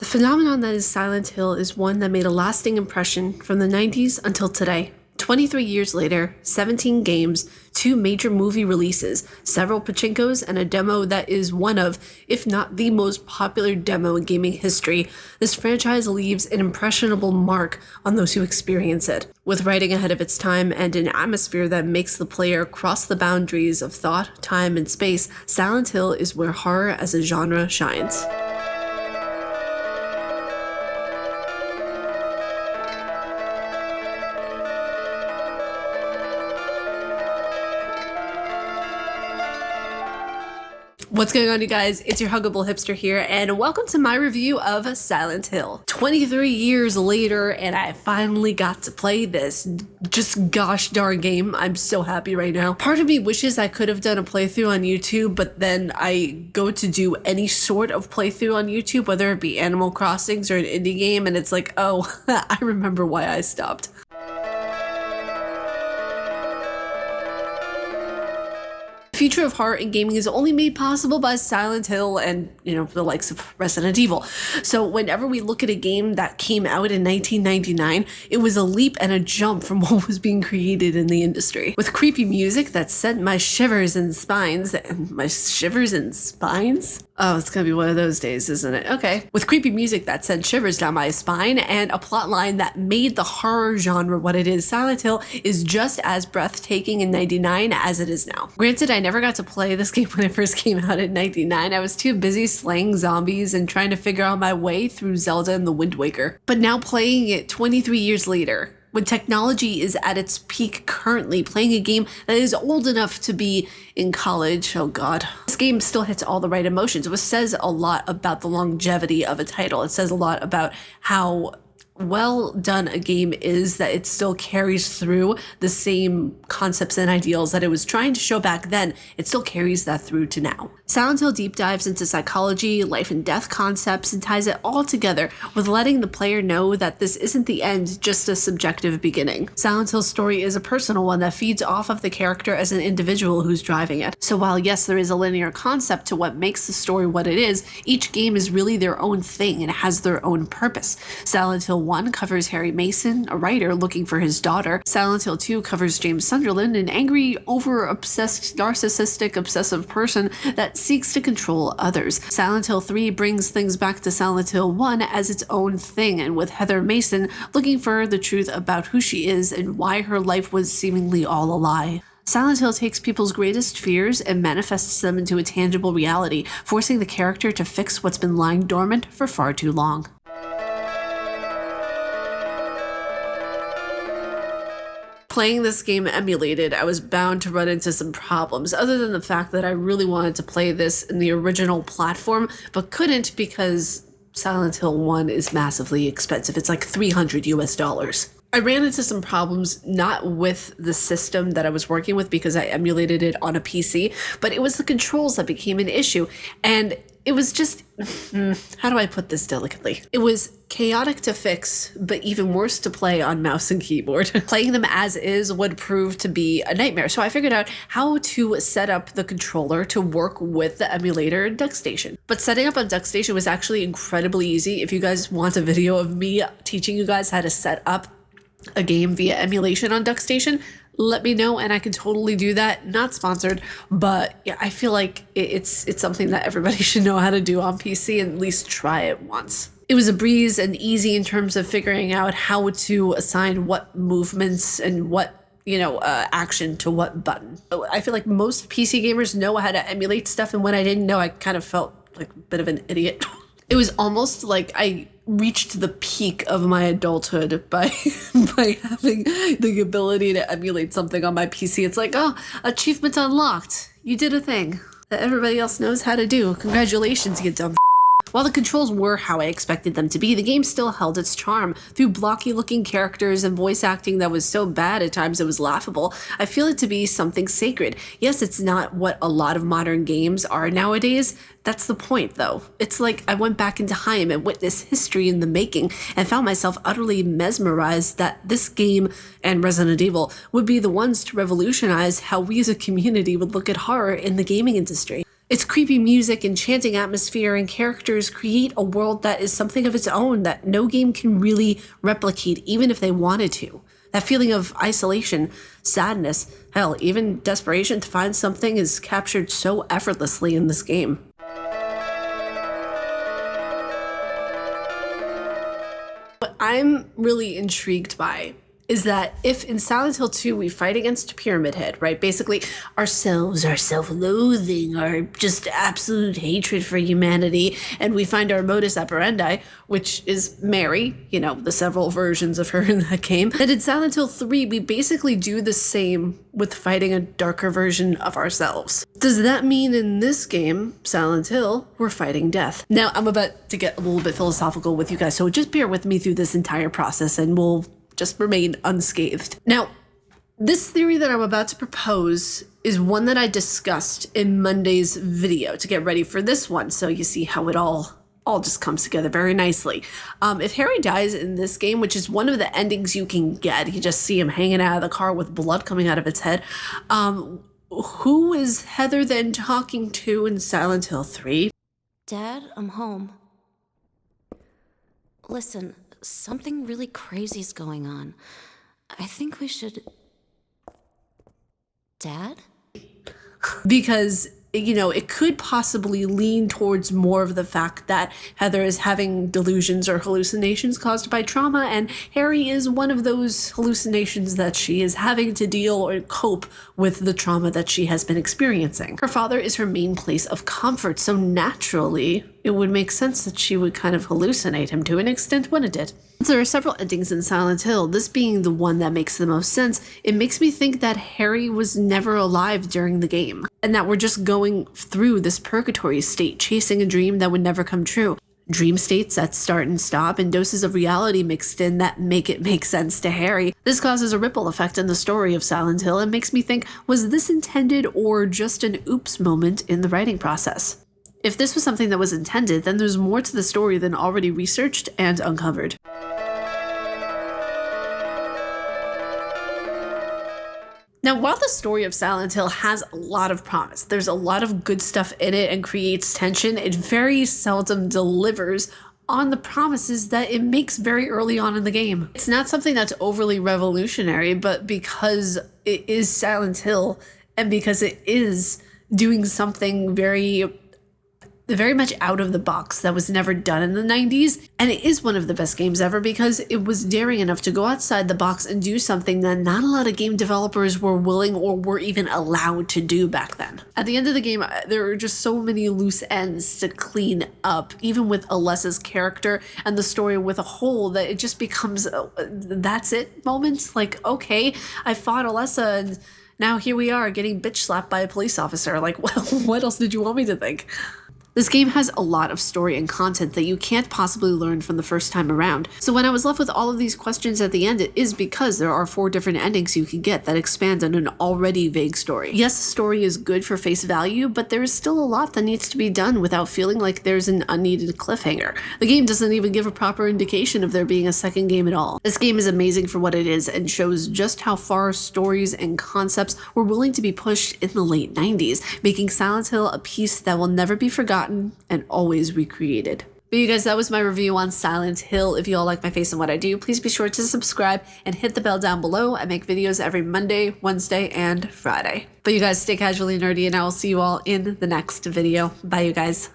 phenomenon that is Silent Hill is one that made a lasting impression from the 90s until today. 23 years later, 17 games, 2 major movie releases, several pachinkos, and a demo that is one of, if not the most popular demo in gaming history, this franchise leaves an impressionable mark on those who experience it. With writing ahead of its time and an atmosphere that makes the player cross the boundaries of thought, time, and space, Silent Hill is where horror as a genre shines. What's going on, you guys? It's your huggable hipster here, and welcome to my review of Silent Hill. 23 years later, and I finally got to play this just gosh darn game. I'm so happy right now. Part of me wishes I could have done a playthrough on YouTube, but then I go to do any sort of playthrough on YouTube, whether it be Animal Crossings or an indie game, and it's like, oh, I remember why I stopped. The future of horror in gaming is only made possible by Silent Hill and, the likes of Resident Evil. So whenever we look at a game that came out in 1999, it was a leap and a jump from what was being created in the industry. With creepy music that sent my shivers and spines, Oh, it's gonna be one of those days, isn't it? Okay. With creepy music that sent shivers down my spine and a plotline that made the horror genre what it is, Silent Hill is just as breathtaking in 99 as it is now. Granted, I never got to play this game when it first came out in 99. I was too busy slaying zombies and trying to figure out my way through Zelda and the Wind Waker. But now playing it 23 years later, when technology is at its peak currently, playing a game that is old enough to be in college, oh god. This game still hits all the right emotions, which says a lot about the longevity of a title. It says a lot about how well done a game is, that it still carries through the same concepts and ideals that it was trying to show back then. It still carries that through to now. Silent Hill deep dives into psychology, life and death concepts, and ties it all together with letting the player know that this isn't the end, just a subjective beginning. Silent Hill's story is a personal one that feeds off of the character as an individual who's driving it. So while yes, there is a linear concept to what makes the story what it is, each game is really their own thing and has their own purpose. Silent Hill 1 covers Harry Mason, a writer looking for his daughter. Silent Hill 2 covers James Sunderland, an angry, over-obsessed, narcissistic, obsessive person that seeks to control others. Silent Hill 3 brings things back to Silent Hill 1 as its own thing, and with Heather Mason looking for the truth about who she is and why her life was seemingly all a lie. Silent Hill takes people's greatest fears and manifests them into a tangible reality, forcing the character to fix what's been lying dormant for far too long. Playing this game emulated, I was bound to run into some problems, other than the fact that I really wanted to play this in the original platform, but couldn't because Silent Hill 1 is massively expensive. It's like $300 US. I ran into some problems, not with the system that I was working with because I emulated it on a PC, but it was the controls that became an issue. And it was just, how do I put this delicately? It was chaotic to fix, but even worse to play on mouse and keyboard. Playing them as is would prove to be a nightmare. So I figured out how to set up the controller to work with the emulator in DuckStation. But setting up on DuckStation was actually incredibly easy. If you guys want a video of me teaching you guys how to set up a game via emulation on DuckStation, let me know and I can totally do that. Not sponsored, but yeah, I feel like it's something that everybody should know how to do on PC and at least try it once. It was a breeze and easy in terms of figuring out how to assign what movements and what action to what button. I feel like most PC gamers know how to emulate stuff, and when I didn't know, I kind of felt like a bit of an idiot. It was almost like I reached the peak of my adulthood by having the ability to emulate something on my PC. It's like, oh, achievement unlocked. You did a thing that everybody else knows how to do. Congratulations, you dumb. While the controls were how I expected them to be, the game still held its charm. Through blocky-looking characters and voice acting that was so bad at times it was laughable, I feel it to be something sacred. Yes, it's not what a lot of modern games are nowadays. That's the point, though. It's like I went back in time and witnessed history in the making and found myself utterly mesmerized that this game and Resident Evil would be the ones to revolutionize how we as a community would look at horror in the gaming industry. Its creepy music, enchanting atmosphere, and characters create a world that is something of its own that no game can really replicate, even if they wanted to. That feeling of isolation, sadness, hell, even desperation to find something is captured so effortlessly in this game. What I'm really intrigued by is that if in Silent Hill 2 we fight against Pyramid Head, right? Basically, ourselves, our self-loathing, our just absolute hatred for humanity, and we find our modus operandi, which is Mary, you know, the several versions of her in that game. And in Silent Hill 3, we basically do the same with fighting a darker version of ourselves. Does that mean in this game, Silent Hill, we're fighting death? Now, I'm about to get a little bit philosophical with you guys, so just bear with me through this entire process and we'll just remain unscathed. Now, this theory that I'm about to propose is one that I discussed in Monday's video to get ready for this one, so you see how it all just comes together very nicely. If Harry dies in this game, which is one of the endings you can get, you just see him hanging out of the car with blood coming out of its head, who is Heather then talking to in Silent Hill 3? Dad, I'm home. Listen, something really crazy's going on. I think we should... Dad? Because, you know, it could possibly lean towards more of the fact that Heather is having delusions or hallucinations caused by trauma, and Harry is one of those hallucinations that she is having to deal or cope with the trauma that she has been experiencing. Her father is her main place of comfort, so naturally, it would make sense that she would kind of hallucinate him to an extent when it did. There are several endings in Silent Hill, this being the one that makes the most sense. It makes me think that Harry was never alive during the game, and that we're just going through this purgatory state, chasing a dream that would never come true. Dream states that start and stop, and doses of reality mixed in that make it make sense to Harry. This causes a ripple effect in the story of Silent Hill and makes me think, was this intended or just an oops moment in the writing process? If this was something that was intended, then there's more to the story than already researched and uncovered. Now, while the story of Silent Hill has a lot of promise, there's a lot of good stuff in it and creates tension, it very seldom delivers on the promises that it makes very early on in the game. It's not something that's overly revolutionary, but because it is Silent Hill and because it is doing something very much out of the box that was never done in the 90s. And it is one of the best games ever because it was daring enough to go outside the box and do something that not a lot of game developers were willing or were even allowed to do back then. At the end of the game, there are just so many loose ends to clean up, even with Alessa's character and the story with a whole, that it just becomes that's it moments. Like, okay, I fought Alessa and now here we are getting bitch slapped by a police officer. Like, well, what else did you want me to think? This game has a lot of story and content that you can't possibly learn from the first time around. So when I was left with all of these questions at the end, it is because there are 4 different endings you can get that expand on an already vague story. Yes, the story is good for face value, but there is still a lot that needs to be done without feeling like there's an unneeded cliffhanger. The game doesn't even give a proper indication of there being a second game at all. This game is amazing for what it is and shows just how far stories and concepts were willing to be pushed in the late 90s, making Silent Hill a piece that will never be forgotten and always recreated. But you guys, that was my review on Silent Hill. If you all like my face and what I do, please be sure to subscribe and hit the bell down below. I make videos every Monday, Wednesday, and Friday. But you guys, stay casually nerdy, and I will see you all in the next video. Bye, you guys.